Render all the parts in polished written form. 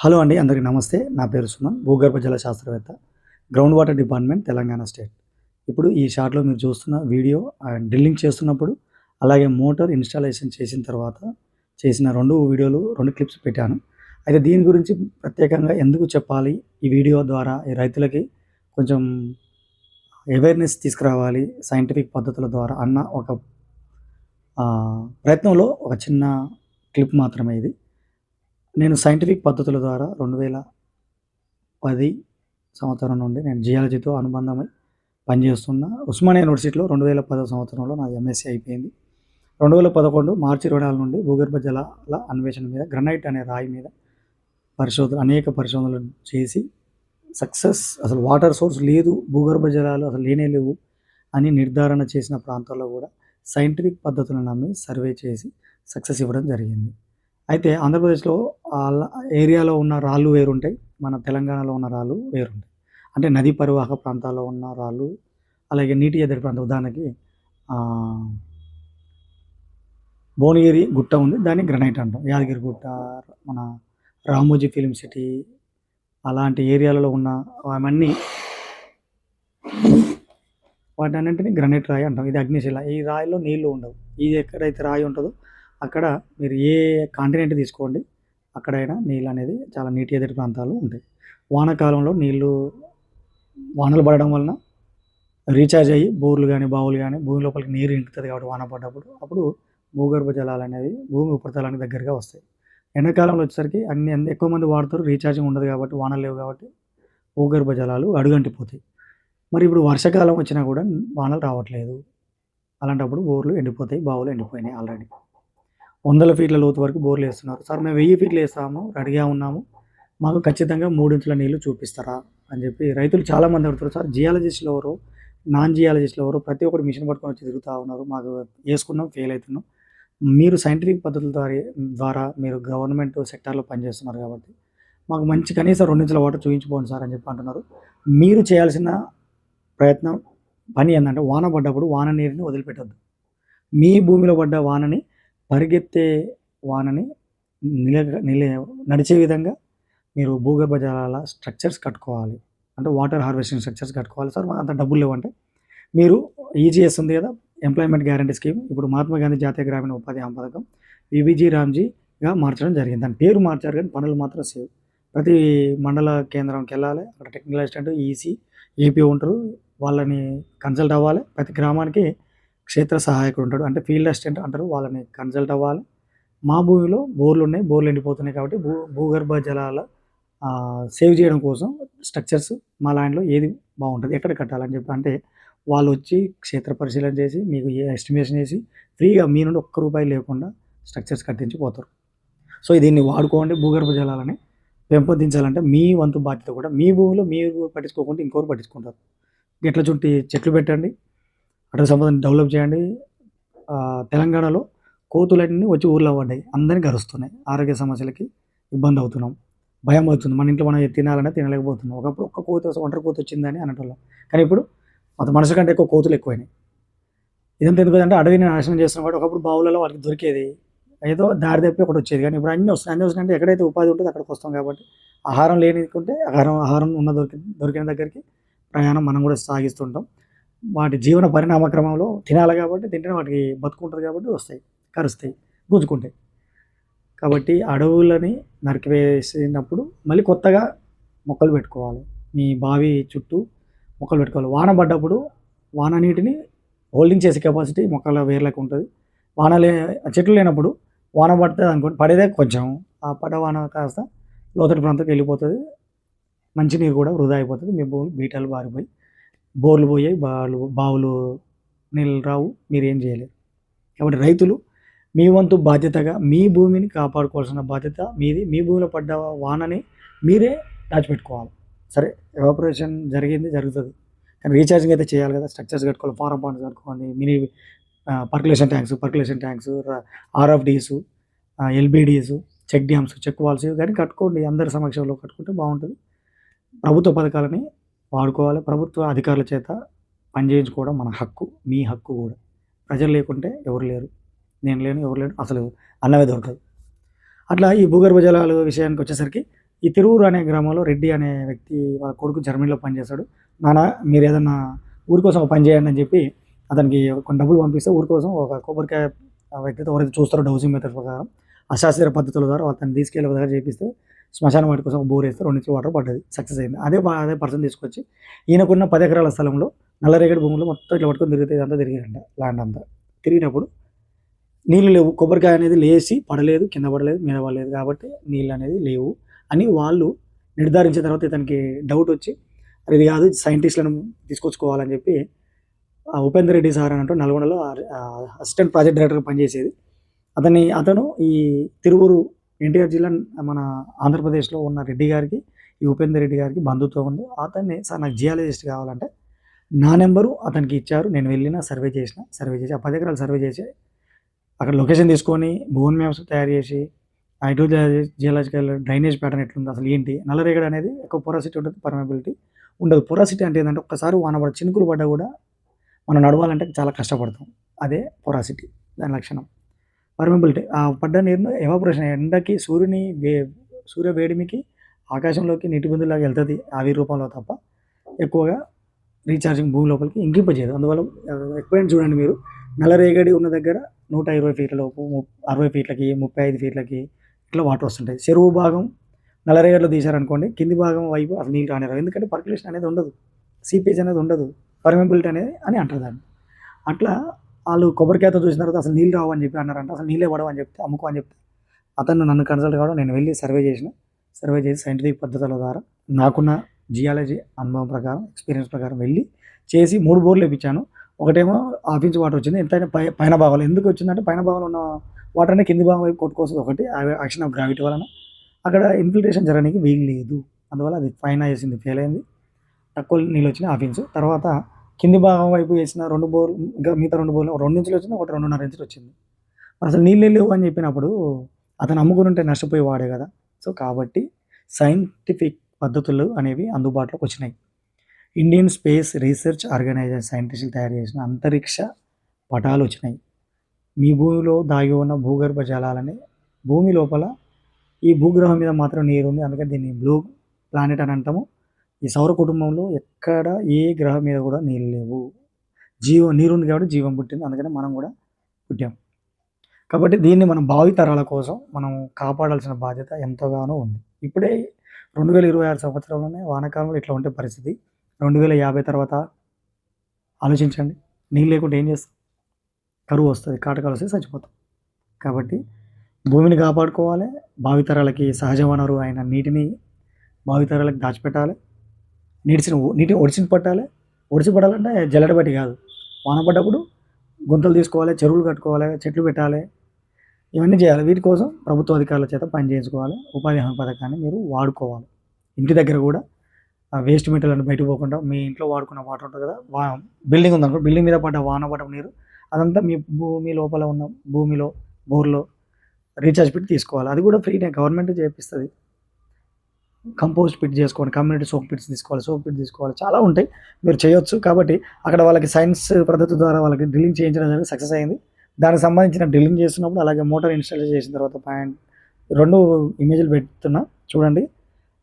Hello అండి, అందరికీ నమస్తే. నా పేరు సుమన్, భూగర్భ జల శాస్త్రవేత్త, ground water department, Telangana state. ఇప్పుడు ఈ షాట్‌లో మీరు చూస్తున్న వీడియో డ్రిల్లింగ్ చేస్తున్నప్పుడు, అలాగే మోటార్ ఇన్‌స్టాలేషన్ చేసిన తర్వాత చేసిన 2 వీడియోలు, 2 క్లిప్స్ పెట్టాను. అయితే దీని గురించి ప్రత్యేకంగా ఎందుకు చెప్పాలి, ఈ వీడియో ద్వారా ఈ రైతులకి కొంచెం అవేర్‌నెస్ తీసుకురావాలి సైంటిఫిక్ పద్ధతుల ద్వారా అన్న ఒక ప్రయత్నంలో ఒక చిన్న క్లిప్ మాత్రమే ఇది. నేను సైంటిఫిక్ పద్ధతుల ద్వారా 2010 సంవత్సరం నుండి నేను జియాలజీతో అనుబంధమై పనిచేస్తున్నా. ఉస్మానియా యూనివర్సిటీలో 2010 సంవత్సరంలో నా ఎంఎస్సీ అయిపోయింది. 2011 మార్చి 24 నుండి భూగర్భ జలాల అన్వేషణ మీద, గ్రానైట్ అనే రాయి మీద అనేక పరిశోధనలు చేసి సక్సెస్, అసలు వాటర్ సోర్స్ లేదు, భూగర్భ జలాలు అసలు లేనే లేవు అని నిర్ధారణ చేసిన ప్రాంతాల్లో కూడా సైంటిఫిక్ పద్ధతులను నమ్మి సర్వే చేసి సక్సెస్ ఇవ్వడం జరిగింది. అయితే ఆంధ్రప్రదేశ్‌లో ఏరియాలో ఉన్న రాళ్ళు వేరుంటాయి. మన తెలంగాణలో ఉన్న రాళ్ళు వేరుంటాయి. అంటే నదీ పరివాహక ప్రాంతాల్లో ఉన్న రాళ్ళు, అలాగే నీటి ఎద్దడి ప్రాంతం, ఉదాహరణకి భువనగిరి గుట్ట ఉంది. దాన్ని గ్రానైట్ అంటాం. యాదగిరి గుట్ట, మన రామోజీ ఫిల్మ్ సిటీ అలాంటి ఏరియాలలో ఉన్న వాటన్నింటిని గ్రానైట్ రాయి అంటాం. ఇది అగ్నిశిల. ఈ రాయిలో నీళ్లు ఉండవు. ఇది ఎక్కడైతే రాయి ఉంటదో అక్కడ మీరు ఏ కాంటినెంట్ తీసుకోండి, అక్కడైనా నీళ్ళు అనేది చాలా నీటి ఎద్దడి ప్రాంతాలు ఉంటాయి. వానాకాలంలో వానలు పడడం వలన రీఛార్జ్ అయ్యి బోర్లు కానీ, బావులు కానీ భూమి లోపలికి నీరు ఇంకుతుంది కాబట్టి వాన పడ్డప్పుడు అప్పుడు భూగర్భ జలాలు అనేవి భూమి ఉపరితలానికి దగ్గరగా వస్తాయి. ఎండాకాలంలో వచ్చేసరికి ఎక్కువ మంది వాడతారు, రీఛార్జింగ్ ఉండదు కాబట్టి, వానలు లేవు కాబట్టి భూగర్భ జలాలు అడుగంటిపోతాయి. మరి ఇప్పుడు వర్షాకాలం వచ్చినా కూడా వానలు రావట్లేదు. అలాంటప్పుడు బోర్లు ఎండిపోతాయి, బావులు ఎండిపోయినాయి ఆల్రెడీ. 100 ఫీట్ల లోతు వరకు బోర్లు వేస్తున్నారు. సార్ మేము 1000 ఫీట్లు వేస్తాము, రెడీగా ఉన్నాము, మాకు ఖచ్చితంగా 3 ఇంచుల నీళ్లు చూపిస్తారా అని చెప్పి రైతులు చాలామంది అడుగుతారు. సార్ జియాలజిస్టులు ఎవరు, నాన్ జియాలజిస్టులు ఎవరు, ప్రతి ఒక్కరు మిషన్ పట్టుకొని వచ్చి తిరుగుతూ ఉన్నారు, మాకు వేసుకున్నాం, ఫెయిల్ అవుతున్నాం. మీరు సైంటిఫిక్ పద్ధతుల ద్వారా మీరు గవర్నమెంట్ సెక్టార్లో పనిచేస్తున్నారు కాబట్టి మాకు మంచి కనీసం 2 ఇంచుల వాటర్ చూపించుకోండి సార్ అని చెప్పి అంటున్నారు. మీరు చేయాల్సిన పని ఏంటంటే, వాన పడ్డప్పుడు వాన నీరుని వదిలిపెట్టద్దు. మీ భూమిలో పడ్డ వానని, పరిగెత్తే వానని నడిచే విధంగా మీరు భూగర్భ జలాల స్ట్రక్చర్స్ కట్టుకోవాలి. అంటే వాటర్ హార్వెస్టింగ్ స్ట్రక్చర్స్ కట్టుకోవాలి. సార్ మాకు అంత డబ్బులు లేవంటే, మీరు ఈజీఎస్ ఉంది కదా, ఎంప్లాయ్మెంట్ గ్యారంటీ స్కీమ్, ఇప్పుడు మహాత్మా గాంధీ జాతీయ గ్రామీణ ఉపాధి హామీ పథకం విబిజీ రామ్జీగా మార్చడం జరిగింది. దాని పేరు మార్చారు కానీ పనులు మాత్రం సేవ్. ప్రతి మండల కేంద్రంకి వెళ్ళాలి, అక్కడ టెక్నికల్ అసిస్టెంట్, ఈసీ, ఏపీఓ ఉంటారు, వాళ్ళని కన్సల్ట్ అవ్వాలి. ప్రతి గ్రామానికి క్షేత్ర సహాయకుడు ఉంటాడు, అంటే ఫీల్డ్ అసిస్టెంట్ అంటారు, వాళ్ళని కన్సల్ట్ అవ్వాలి. మా భూమిలో బోర్లు ఉన్నాయి, బోర్లు ఎండిపోతున్నాయి కాబట్టి భూగర్భ జలాల సేవ్ చేయడం కోసం స్ట్రక్చర్స్ మా ల్యాండ్లో ఏది బాగుంటుంది, ఎక్కడ కట్టాలని చెప్పి అంటే వాళ్ళు వచ్చి క్షేత్ర పరిశీలన చేసి మీకు ఎస్టిమేషన్ చేసి ఫ్రీగా మీ నుండి ఒక్క రూపాయి లేకుండా స్ట్రక్చర్స్ కట్టించి పోతారు. సో దీన్ని వాడుకోండి. భూగర్భ జలాలని పెంపొందించాలంటే మీ వంతు బాధ్యత కూడా. మీ భూమిలో మీరు పట్టించుకోకుండా ఇంకోరు పట్టించుకుంటారు. గట్ల చుట్టి చెట్లు పెట్టండి, అటవీ సంపదను డెవలప్ చేయండి. తెలంగాణలో కోతులన్నీ వచ్చి ఊర్లో పడ్డాయి, అందరినీ కరుస్తున్నాయి, ఆరోగ్య సమస్యలకి ఇబ్బంది అవుతున్నాం, భయం అవుతుంది. మన ఇంట్లో మనం తినాలన్నా తినలేకపోతున్నాం. ఒకప్పుడు ఒక్క ఒంటరి కోత వచ్చిందని అనేటోళ్ళం, కానీ ఇప్పుడు మనుషుల కంటే ఎక్కువ కోతులు ఎక్కువైనాయి. ఇదంతా ఎందుకంటే అడవిని నాశనం చేస్తున్నాం కాబట్టి. ఒకప్పుడు బావులలో వాటికి దొరికేది, ఏదో దారి తప్పి ఒకటి వచ్చేది, కానీ ఇప్పుడు అన్నీ వస్తున్నాయి. ఎక్కడైతే ఉపాధి ఉంటుందో అక్కడికి వస్తాం కాబట్టి ఆహారం లేనికుంటే ఆహారం దొరికిన దగ్గరికి ప్రయాణం మనం కూడా సాగిస్తుంటాం. వాటి జీవన పరిణామ క్రమంలో తినాలి కాబట్టి, తింటే వాటికి బతుకుంటుంది కాబట్టి వస్తాయి, కరుస్తాయి, గుంజుకుంటాయి. కాబట్టి అడవులని నరికివేసినప్పుడు మళ్ళీ కొత్తగా మొక్కలు పెట్టుకోవాలి. మీ బావి చుట్టూ మొక్కలు పెట్టుకోవాలి. వాన పడ్డప్పుడు వాన నీటిని హోల్డింగ్ చేసే కెపాసిటీ మొక్కల వేర్లకు ఉంటుంది. చెట్లు లేనప్పుడు వాన పడుతుంది అనుకోండి, పడేదే కొంచెం, ఆ పడ్డ వాన కాస్త లోతటి ప్రాంతానికి వెళ్ళిపోతుంది, మంచినీరు కూడా వృధా అయిపోతుంది, మీ బీటాలు బారిపోయి బోర్లు పోయాయి, బావులు నీళ్ళు రావు, మీరేం చేయలేరు. కాబట్టి రైతులు మీ వంతు బాధ్యతగా మీ భూమిని కాపాడుకోవాల్సిన బాధ్యత మీది. మీ భూమిలో పడ్డ వానని మీరే దాచిపెట్టుకోవాలి. సరే, ఎవాపరేషన్ జరుగుతుంది, కానీ రీఛార్జింగ్ అయితే చేయాలి కదా. స్ట్రక్చర్స్ కట్టుకోవాలి, ఫారం పాండ్స్ కట్టుకోండి, mini percolation tanks, RFDs, LBDs, check dams, check walls కానీ కట్టుకోండి. అందరి సమక్షంలో కట్టుకుంటే బాగుంటుంది. ప్రభుత్వ పథకాలని వాడుకోవాలి. ప్రభుత్వ అధికారుల చేత పనిచేయించుకోవడం మన హక్కు, మీ హక్కు కూడా. ప్రజలు లేకుంటే ఎవరు లేరు, నేను లేను, ఎవరు లేరు, అసలు అన్నమే దొరకదు. అట్లా ఈ భూగర్భ జలాల విషయానికి వచ్చేసరికి ఈ తిరువూరు అనే గ్రామంలో రెడ్డి అనే వ్యక్తి వాళ్ళ కొడుకు జర్మనీలో పనిచేస్తాడు. నాన్న మీరేదన్నా ఊరి కోసం ఒక పని చేయండి అని చెప్పి అతనికి కొన్ని డబ్బులు పంపిస్తే ఊరి కోసం ఒక కొబ్బరికాయ ఆ వ్యక్తితో ఎవరైతే చూస్తారో డౌసింగ్ మెథడ్ ప్రకారం అశాస్త్రీయ పద్ధతుల ద్వారా అతన్ని తీసుకెళ్ళి ఒక దగ్గర చేపిస్తే శ్మశానం వాటి కోసం బోర్ వేస్తే 2 ఇంచుల వాటర్ పడ్డది. సక్సెస్ అయింది. అదే పర్సన్ తీసుకొచ్చి ఈయనకున్న 10 ఎకరాల స్థలంలో నల్లరేగడి భూమిలో మొత్తం ఇట్లా పట్టుకొని తిరిగితే ఇదంతా తిరిగారంట ల్యాండ్ అంతా. తిరిగినప్పుడు నీళ్ళు లేవు. కొబ్బరికాయ అనేది లేసి పడలేదు, కింద పడలేదు, మీద పడలేదు కాబట్టి నీళ్ళనేది లేవు అని వాళ్ళు నిర్ధారించిన తర్వాత ఇతనికి డౌటొచ్చి అరె! ఇది కాదు సైంటిస్ట్‌లను తీసుకొచ్చుకోవాలని చెప్పి ఉపేందర్ రెడ్డి సార్ అని అంటూ నల్గొండలో అసిస్టెంట్ ప్రాజెక్ట్ డైరెక్టర్‌గా పనిచేసేది. అతను ఈ తిరువూరు ఎన్టీఆర్ జిల్లా మన ఆంధ్రప్రదేశ్‌లో ఉన్న రెడ్డి గారికి, ఈ ఉపేందర్ రెడ్డి గారికి బంధుత్వం ఉంది. అతన్ని సార్ నాకు జియాలజిస్ట్ కావాలంటే నా నంబరు అతనికి ఇచ్చారు. నేను వెళ్ళిన సర్వే చేసిన. సర్వే చేసి ఆ 10 ఎకరాలు సర్వే చేసి అక్కడ లొకేషన్ తీసుకొని భూమి మ్యాప్స్ తయారు చేసి జియోలాజికల్ డ్రైనేజ్ ప్యాటర్న్ ఎట్లుంది అసలు ఏంటి నల్లరేగడి అనేది ఎక్కువ పొరాసిటీ ఉంటుంది, పర్మబిలిటీ ఉండదు. పొరాసిటీ అంటే ఏంటంటే ఒక్కసారి వాన పడ చినుకులు పడ్డా కూడా మనం నడవాలంటే చాలా కష్టపడతాం. అదే పొరాసిటీ దాని లక్షణం. పర్మబిలిటీ ఆ పడ్డ నీరును ఎవాపరేషన్ ఎండకి సూర్య వేడిమికి ఆకాశంలోకి నీటి బిందువులాగా వెళ్తుంది ఆవిరి రూపంలో తప్ప ఎక్కువగా రీఛార్జింగ్ భూమి లోపలికి ఇంకింపజేయదు. అందువల్ల ఎప్పుడైనా చూడండి మీరు నల్లరేగడి ఉన్న దగ్గర 120 ఫీట్ల లోపు 60 ఫీట్లకి 35 ఫీట్లకి ఇట్లా వాటర్ వస్తుంటాయి. చెరువు భాగం నల్లరేగడిలో తీశారనుకోండి కింది భాగం వైపు అసలు నీళ్ళు రానిరావు. ఎందుకంటే పర్క్యులేషన్ అనేది ఉండదు, సీపేజ్ అనేది ఉండదు, పర్మబిలిటీ అనేది అని అంటారు దాన్ని. అట్లా వాళ్ళు కొబ్బరికాయతో చూసిన తర్వాత అసలు నీళ్ళు రావు అని చెప్పి అన్నారంట. అసలు నీళ్ళే పడవు అని చెప్తే అమ్ముకో అని చెప్తే అతను నన్ను కన్సల్ట్ కావడం నేను వెళ్ళి సర్వే చేసి సైంటిఫిక్ పద్ధతుల ద్వారా నాకున్న జియాలజీ అనుభవం ప్రకారం ఎక్స్పీరియన్స్ ప్రకారం వెళ్ళి చేసి 3 బోర్లు వేయించాను. ఒకటేమో హాఫ్ ఇంచ్ వాటర్ వచ్చింది. ఎంతైనా పైన భాగంలో ఎందుకు వచ్చిందంటే పైన భాగంలో ఉన్న వాటర్ అనేది కింది భాగం వైపు కొట్టుకొస్తుంది. ఒకటి యాక్షన్ ఆఫ్ గ్రావిటీ వలన అక్కడ ఇన్ఫిల్ట్రేషన్ జరగడానికి వీలు లేదు. అందువల్ల అది పైన వేసింది ఫెయిల్ అయింది. తక్కువ నీళ్ళు వచ్చినాయి హాఫ్ ఇంచ్. తర్వాత కింది భాగం వైపు వేసిన 2 బోర్లు ఇంకా మిగతా 2 బోర్లు 2 ఇంచులు వచ్చింది, ఒకటి 2.5 ఇంచులు వచ్చింది. అసలు నీళ్ళే లేవు అని చెప్పినప్పుడు అతను అమ్ముకుని ఉంటే నష్టపోయేవాడే కదా. సో కాబట్టి సైంటిఫిక్ పద్ధతులు అనేవి అందుబాటులోకి వచ్చినాయి. ఇండియన్ స్పేస్ రీసెర్చ్ ఆర్గనైజేషన్ సైంటిస్టులు తయారు చేసిన అంతరిక్ష పటాలు వచ్చినాయి. మీ భూమిలో దాగి ఉన్న భూగర్భ జలాలని భూమి లోపల ఈ భూగ్రహం మీద మాత్రం నీరు ఉంది, అందుకని దీన్ని బ్లూ ప్లానెట్ అని అంటాము. ఈ సౌర కుటుంబంలో ఎక్కడ ఏ గ్రహం మీద కూడా నీళ్ళు లేవు. నీరు ఉంది కాబట్టి జీవం పుట్టింది, అందుకని మనం కూడా పుట్టాం. కాబట్టి దీన్ని మనం భావితరాల కోసం మనం కాపాడాల్సిన బాధ్యత ఎంతగానో ఉంది. ఇప్పుడే 2026 సంవత్సరంలోనే వానాకాలంలో ఇట్లా ఉంటే పరిస్థితి 2050 తర్వాత ఆలోచించండి. నీళ్ళు లేకుంటే ఏం చేస్తాం? కరువు వస్తుంది, కాటకాలు వస్తే చచ్చిపోతాం. కాబట్టి భూమిని కాపాడుకోవాలి. భావితరాలకి సహజ వనరు అయిన నీటిని భావితరాలకు దాచిపెట్టాలి. నీటిని ఒడిసిని పట్టాలి. ఒడిసి పట్టాలంటే జల్లెడ బట్టి కాదు, వాన పడ్డప్పుడు గుంతలు తీసుకోవాలి, చెరువులు కట్టుకోవాలి, చెట్లు పెట్టాలి, ఇవన్నీ చేయాలి. వీటి కోసం ప్రభుత్వ అధికారుల చేత పని చేయించుకోవాలి. ఉపాధి హామీ పథకాన్ని మీరు వాడుకోవాలి. ఇంటి దగ్గర కూడా వేస్ట్ మెటీరియల్ బయటకు పోకుండా మీ ఇంట్లో వాడుకున్న వాటర్ ఉంటుంది కదా, బిల్డింగ్ ఉందనుకో, బిల్డింగ్ మీద పడ్డ వాన పడ్డ నీరు అదంతా మీ భూమి లోపల ఉన్న భూమిలో బోర్లో రీఛార్జ్ పెట్టి తీసుకోవాలి. అది కూడా ఫ్రీనే, గవర్నమెంట్ చేపిస్తుంది. కంపోస్ట్ పిట్ చేసుకోండి, కమ్యూనిటీ సోప్ పిట్స్ తీసుకోవాలి, చాలా ఉంటాయి, మీరు చేయొచ్చు. కాబట్టి అక్కడ వాళ్ళకి సైన్స్ పద్ధతి ద్వారా వాళ్ళకి డ్రిల్లింగ్ చేయించడం జరిగింది, సక్సెస్ అయింది. దానికి సంబంధించిన డ్రిల్లింగ్ చేస్తున్నప్పుడు అలాగే మోటార్ ఇన్స్టాల్ చేసిన తర్వాత 2 ఇమేజ్లు పెడుతున్నా చూడండి.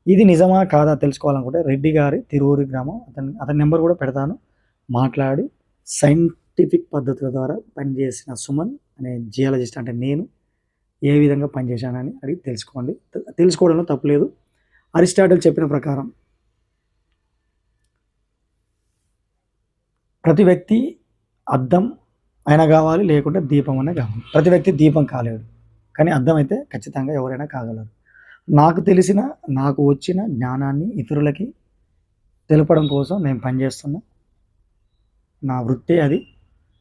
ఇది నిజమా కాదా తెలుసుకోవాలనుకుంటే రెడ్డి గారి తిరువూరు గ్రామం, అతని నెంబర్ కూడా పెడతాను. మాట్లాడి సైంటిఫిక్ పద్ధతుల ద్వారా పనిచేసిన సుమన్ అనే జియాలజిస్ట్ అంటే నేను ఏ విధంగా పనిచేశానని అడిగి తెలుసుకోండి. తెలుసుకోవడంలో తప్పులేదు. అరిస్టాటిల్ చెప్పిన ప్రకారం ప్రతి వ్యక్తి అద్దం అయినా కావాలి, లేకుంటే దీపం అయినా కావాలి. ప్రతి వ్యక్తి దీపం కాలేడు, కానీ అద్దం అయితే ఖచ్చితంగా ఎవరైనా కాగలరు. నాకు వచ్చిన జ్ఞానాన్ని ఇతరులకి తెలపడం కోసం నేను పనిచేస్తున్నా. నా వృత్తే అది.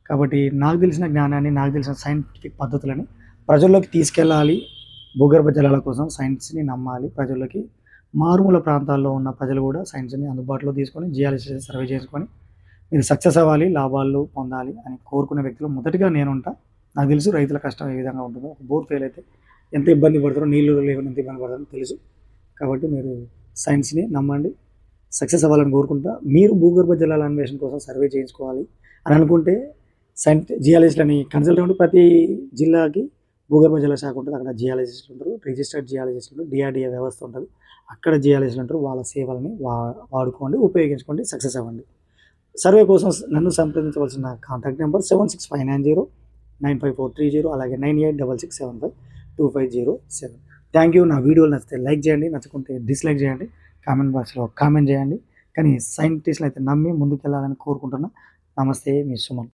కాబట్టి నాకు తెలిసిన జ్ఞానాన్ని, నాకు తెలిసిన సైంటిఫిక్ పద్ధతులని ప్రజల్లోకి తీసుకెళ్ళాలి. భూగర్భ జలాల కోసం సైన్స్ని నమ్మాలి. ప్రజల్లోకి మారుమూల ప్రాంతాల్లో ఉన్న ప్రజలు కూడా సైన్స్ని అందుబాటులో తీసుకొని జియాలజీ సర్వే చేసుకొని మీరు సక్సెస్ అవ్వాలి, లాభాలు పొందాలి అని కోరుకునే వ్యక్తులు మొదటిగా నేను ఉంటా. నాకు తెలుసు రైతుల కష్టం ఏ విధంగా ఉంటుందో. ఒక బోర్ ఫెయిల్ అయితే ఎంత ఇబ్బంది పడతారో, నీళ్ళు లేకుండా ఎంత ఇబ్బంది పడతారో తెలుసు. కాబట్టి మీరు సైన్స్ని నమ్మండి, సక్సెస్ అవ్వాలని కోరుకుంటా. మీరు భూగర్భ జలాల అన్వేషణ కోసం సర్వే చేయించుకోవాలి అని అనుకుంటే జియాలజిస్ట్లని కన్సల్ట్ అవ్వండి. ప్రతి జిల్లాకి భూగర్భ జల శాఖ ఉంటుంది. అక్కడ జియాలజిస్టులు ఉంటారు. రిజిస్టర్డ్ జియాలజిస్టులు డిఆర్‌డీఏ వ్యవస్థ ఉంటది. అక్కడ జియాలజిస్టులు ఉంటారు. వాళ్ళ సేవలని వాడుకోండి, ఉపయోగించుకోండి, సక్సెస్ అవ్వండి. సర్వే కోసం నన్ను సంప్రదించవలసిన కాంటాక్ట్ నెంబర్ 7659095430 అలాగే 9866752507. Thank you. నా వీడియోలు నచ్చితే లైక్ చేయండి, నచ్చకుంటే డిస్లైక్ చేయండి. కామెంట్ బాక్స్‌లో కామెంట్ చేయండి. కానీ సైంటిస్ట్‌లు అయితే నమ్మి ముందుకెళ్ళాలని కోరుకుంటున్నా. నమస్తే మీ సుమన్.